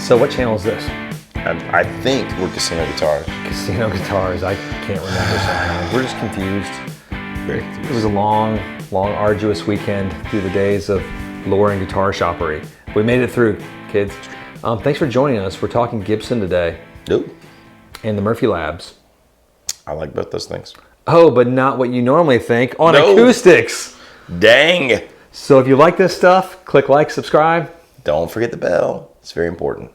So what channel is this? I think we're Casino Guitars. Casino Guitars. I can't remember somehow. We're just confused. Very confused. It was a long, arduous weekend through the days of lore and guitar shoppery. We made it through, kids. Thanks for joining us. We're talking Gibson today. Nope. And the Murphy Labs. I like both those things. Oh, but not what you normally think on Acoustics. Dang. So if you like this stuff, click like, subscribe. Don't forget the bell. It's very important.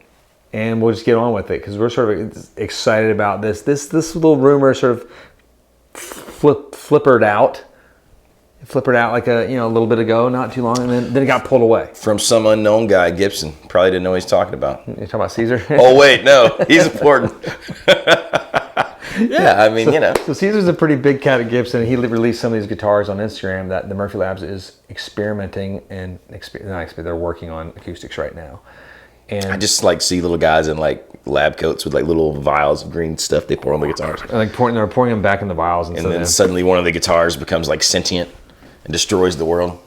And we'll just get on with it because we're sort of excited about this. This little rumor sort of flippered out like a little bit ago, not too long, and then it got pulled away from some unknown guy. Gibson probably didn't know what he's talking about. You talking about Caesar? Oh wait, no, he's important. Yeah, I mean, So Caesar's a pretty big cat at Gibson. He released some of these guitars on Instagram that the Murphy Labs is experimenting and they're working on acoustics right now. And I just see little guys in lab coats with little vials of green stuff they pour on the guitars. They're pouring them back in the vials, and then suddenly one of the guitars becomes sentient and destroys the world.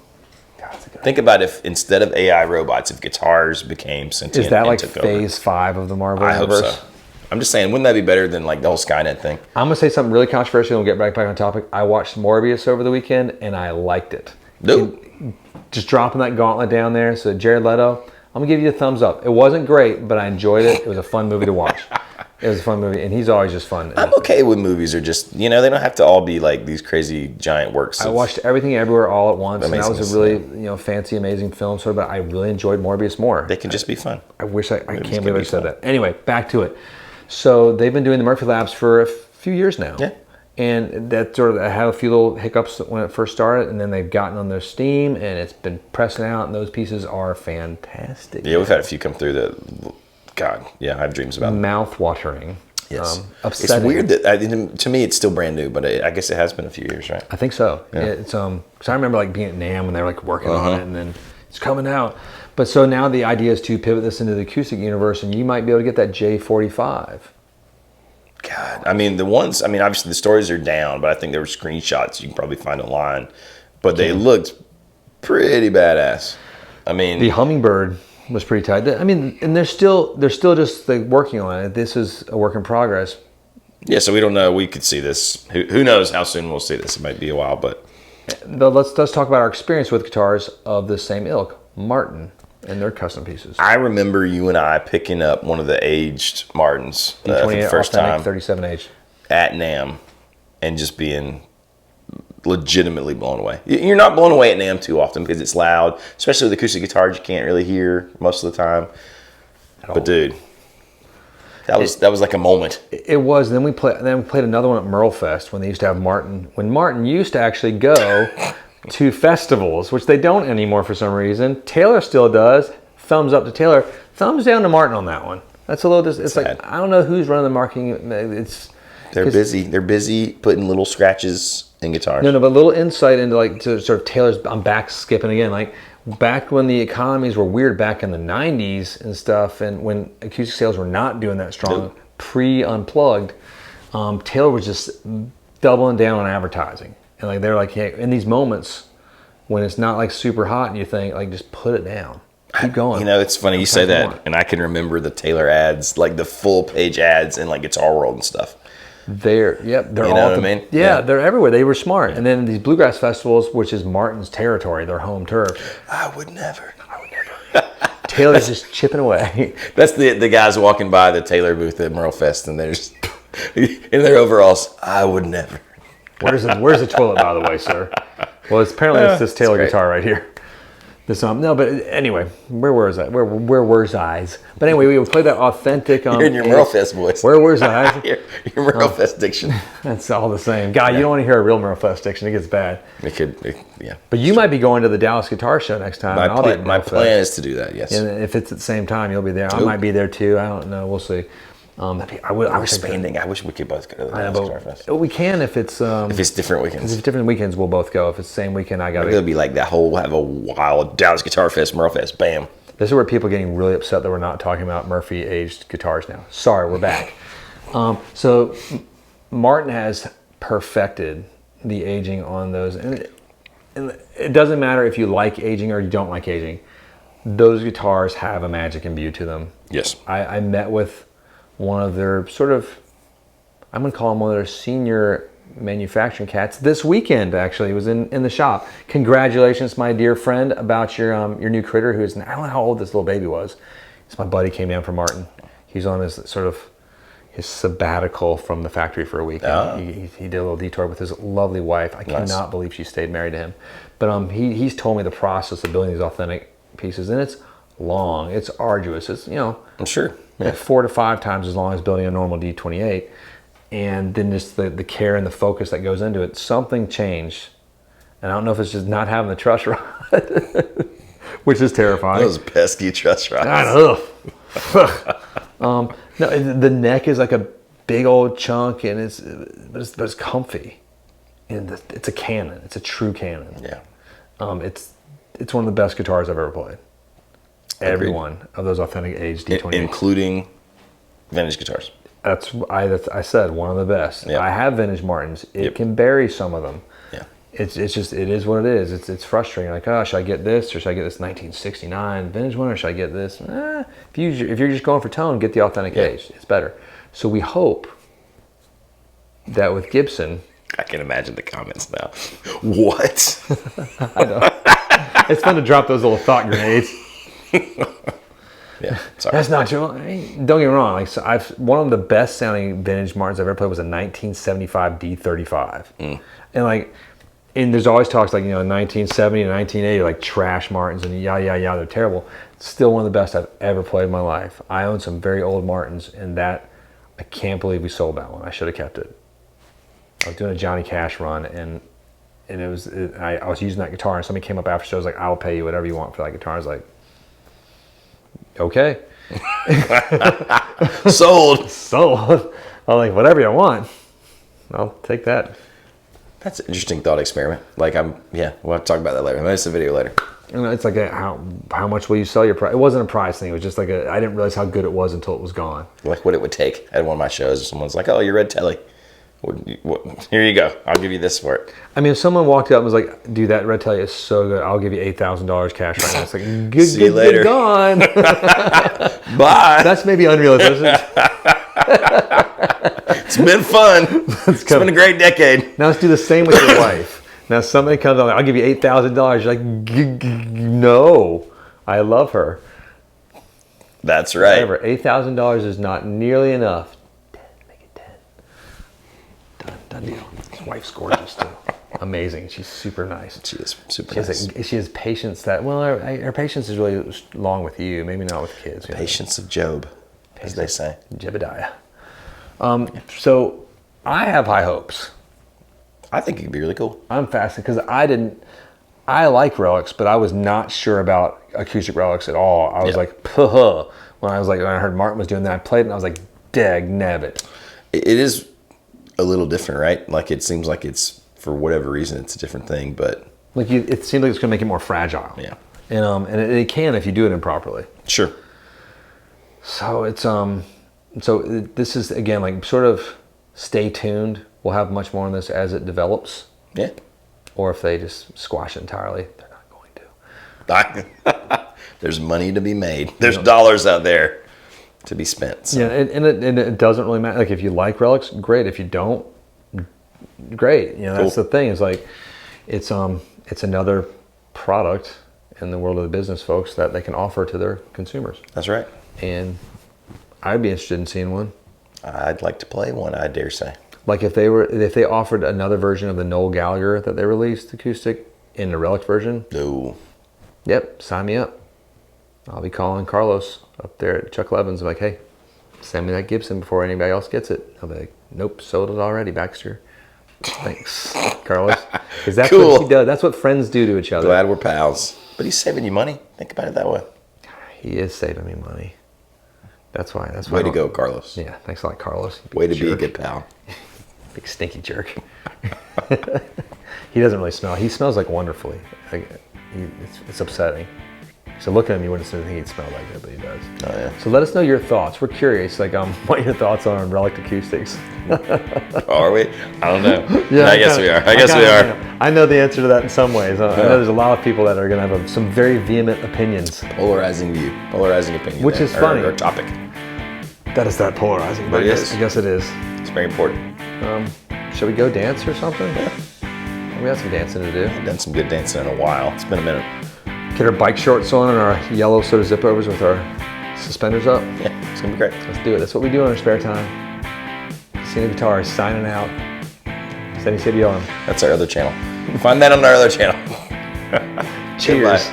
God, think about if instead of AI robots, if guitars became sentient. Is that phase 5 of the Marvel Universe? I hope so. I'm just saying, wouldn't that be better than the whole Skynet thing? I'm gonna say something really controversial and we'll get back on topic. I watched Morbius over the weekend and I liked it. Nope. Just dropping that gauntlet down there. So Jared Leto, I'm gonna give you a thumbs up. It wasn't great, but I enjoyed it. It was a fun movie to watch. It was a fun movie, and he's always just fun. I'm okay with movies are just, they don't have to all be these crazy giant works. I watched Everything Everywhere All at Once, and that was a really fancy, amazing film. But I really enjoyed Morbius more. They can just be fun. I can't believe I said that. Anyway, back to it. So they've been doing the Murphy Labs for a few years now. Yeah. And that sort of had a few little hiccups when it first started, and then they've gotten on their steam, and it's been pressing out, and those pieces are fantastic. Yeah, we've had a few come through that, God, yeah, I have dreams about them. Mouth-watering. Yes. Upsetting. It's weird that, to me, it's still brand new, but I guess it has been a few years, right? I think so. Yeah. It's because I remember being at NAMM when they were working on it, and then it's coming out. But so now the idea is to pivot this into the Acoustic Universe, and you might be able to get that J45. God, obviously the stories are down, but I think there were screenshots you can probably find online, but they looked pretty badass. The Hummingbird was pretty tight. And they're still just working on it. This is a work in progress. Yeah, so we don't know. We could see this. Who knows how soon we'll see this? It might be a while, but let's talk about our experience with guitars of the same ilk, Martin. And their custom pieces. I remember you and I picking up one of the aged Martins for the first time 37 aged at NAMM and just being legitimately blown away. You're not blown away at NAMM too often because it's loud, especially with acoustic guitars you can't really hear most of the time. But dude, that was like a moment. It was. Then we played another one at Merlefest when they used to have Martin. When Martin used to actually go to festivals, which they don't anymore for some reason. Taylor still does. Thumbs up to Taylor. Thumbs down to Martin on that one. That's a little. It's sad. I don't know who's running the marketing. They're busy. They're busy putting little scratches in guitars. No, but a little insight into to sort of Taylor's. I'm back skipping again. Back when the economies were weird, back in the '90s and stuff, and when acoustic sales were not doing that strong, pre-unplugged, Taylor was just doubling down on advertising. And they're hey, in these moments when it's not super hot and you think just put it down, keep going. It's funny you say that, and I can remember the Taylor ads, the full page ads in Guitar World and stuff. They're all. You know what I mean? Yeah, they're everywhere. They were smart. Yeah. And then these bluegrass festivals, which is Martin's territory, their home turf. I would never. Taylor's just chipping away. That's the guys walking by the Taylor booth at Merlefest, and they're just in their overalls. I would never. Where's the toilet, by the way, sir? Well, apparently it's this Taylor guitar right here. No, but anyway, where was I? Where were eyes? But anyway, we played that authentic. You're in your Merlefest voice. Where were eyes? your Merlefest diction. That's all the same. God, you don't want to hear a real Merlefest diction. It gets bad. Yeah. But you might be going to the Dallas Guitar Show next time. My plan is to do that. Yes. And if it's at the same time, you'll be there. I might be there too. I don't know. We'll see. We're expanding. I wish we could both go to the Dallas Guitar Fest. We can if it's different weekends. If it's different weekends, we'll both go. If it's the same weekend, I got to. It'll be have a wild Dallas Guitar Fest, Merlefest, bam. This is where people are getting really upset that we're not talking about Murphy Aged guitars now. Sorry, we're back. So Martin has perfected the aging on those, and it doesn't matter if you like aging or you don't like aging. those guitars have a magic imbue to them. Yes. I met with one of their sort of, I'm going to call him one of their senior manufacturing cats this weekend. Actually, he was in the shop. Congratulations, my dear friend, about your new critter. Who's, I don't know how old this little baby was. It's my buddy came down from Martin. He's on his sort of his sabbatical from the factory for a week. He did a little detour with his lovely wife. I cannot believe she stayed married to him. But he's told me the process of building these authentic pieces, and it's long, it's arduous. It's, you know, I'm sure. Yeah. 4 to 5 times as long as building a normal D28. And then just the care and the focus that goes into it. Something changed. And I don't know if it's just not having the truss rod, which is terrifying. Those pesky truss rods. I know. No, the neck is like a big old chunk, and it's comfy. And it's a Canon. It's a true Canon. Yeah. It's one of the best guitars I've ever played. Every one of those authentic aged D28. Including vintage guitars. I said one of the best. Yep. I have vintage Martins. It can bury some of them. Yeah. It is what it is. It's frustrating. Like, oh, should I get this, or should I get this 1969 vintage one, or should I get this? If you're just going for tone, get the authentic aged. It's better. So we hope that with Gibson, I can imagine the comments now. What? I know. It's fun to drop those little thought grenades. Yeah, sorry. That's not true. I mean, don't get me wrong. Like, so one of the best sounding vintage Martins I've ever played was a 1975 D35, and there's always talks like, 1970 and 1980 like trash Martins and they're terrible. It's still one of the best I've ever played in my life. I own some very old Martins, and I can't believe we sold that one. I should have kept it. I was doing a Johnny Cash run, and I was using that guitar, and somebody came up after show, was like, "I'll pay you whatever you want for that guitar." I was like, okay. Sold. I'm like, whatever you want, I'll take that. That's an interesting thought experiment. Like, we'll have to talk about that later. That's a video later. And it's like, how much will you sell your price? It wasn't a price thing. It was just like I didn't realize how good it was until it was gone. Like what it would take at one of my shows. Someone's like, "Oh, your red telly. Here you go. I'll give you this for it." I mean, if someone walked up and was like, "Dude, that red telly is so good. I'll give you $8,000 cash right now." It's like, See you later. Gone. Bye. That's maybe unrealistic. It's been fun. It's been a great decade. Now let's do the same with your wife. Now somebody comes on, "I'll give you $8,000. You're like, no, I love her. That's right. However, $8,000 is not nearly enough. 10, make it 10. Done deal. His wife's gorgeous too. Amazing. She's super nice. She is super nice. She has patience her patience is really long with you, maybe not with kids. Patience of Job, as they say. Jebediah. So I have high hopes. I think it could be really cool. I'm fascinated because I like relics, but I was not sure about acoustic relics at all. I was like, puh. When I heard Martin was doing that, I played it and I was like, dag nabbit. It is a little different, right? Like, it seems like it's, for whatever reason, it's a different thing, but it seems like it's going to make it more fragile. Yeah. And it can if you do it improperly. Sure. So this is, again, like, sort of stay tuned. We'll have much more on this as it develops. Yeah. Or if they just squash it entirely, they're not going to. There's money to be made. There's dollars out there to be spent. So. Yeah, and it doesn't really matter. Like, if you like relics, great. If you don't, great. That's the thing. It's like it's another product in the world of the business folks that they can offer to their consumers. That's right. And I'd be interested in seeing one. I'd like to play one, I dare say. Like if they offered another version of the Noel Gallagher that they released acoustic in the relic version. No. Yep, sign me up. I'll be calling Carlos up there at Chuck Levin's. I'm like, hey, send me that Gibson before anybody else gets it. I'll be like, nope, sold it already, Baxter. Thanks, Carlos. Because that's cool. What he does. That's what friends do to each other. Glad we're pals. But he's saving you money. Think about it that way. He is saving me money. That's why. Way to go, Carlos. Yeah, thanks a lot, Carlos. Way to be a good pal. Big stinky jerk. He doesn't really smell. He smells like wonderfully. Like, it's upsetting. So look at him, you wouldn't think he'd smell like it, but he does. Oh yeah. So let us know your thoughts. We're curious, like what your thoughts are on Relic Acoustics. Are we? I don't know. Yeah, I guess we are. I know the answer to that in some ways. I know there's a lot of people that are going to have some very vehement opinions. Polarizing view, polarizing opinion. Which is funny. Or topic. That is that polarizing. But it is. I guess it is. It's very important. Should we go dance or something? Yeah. We got some dancing to do. I've done some good dancing in a while. It's been a minute. Get our bike shorts on and our yellow sort of zip overs with our suspenders up. Yeah, it's gonna be great. Let's do it. That's what we do in our spare time. Cena Guitars signing out. Steady City on. That's our other channel. Find that on our other channel. Cheers.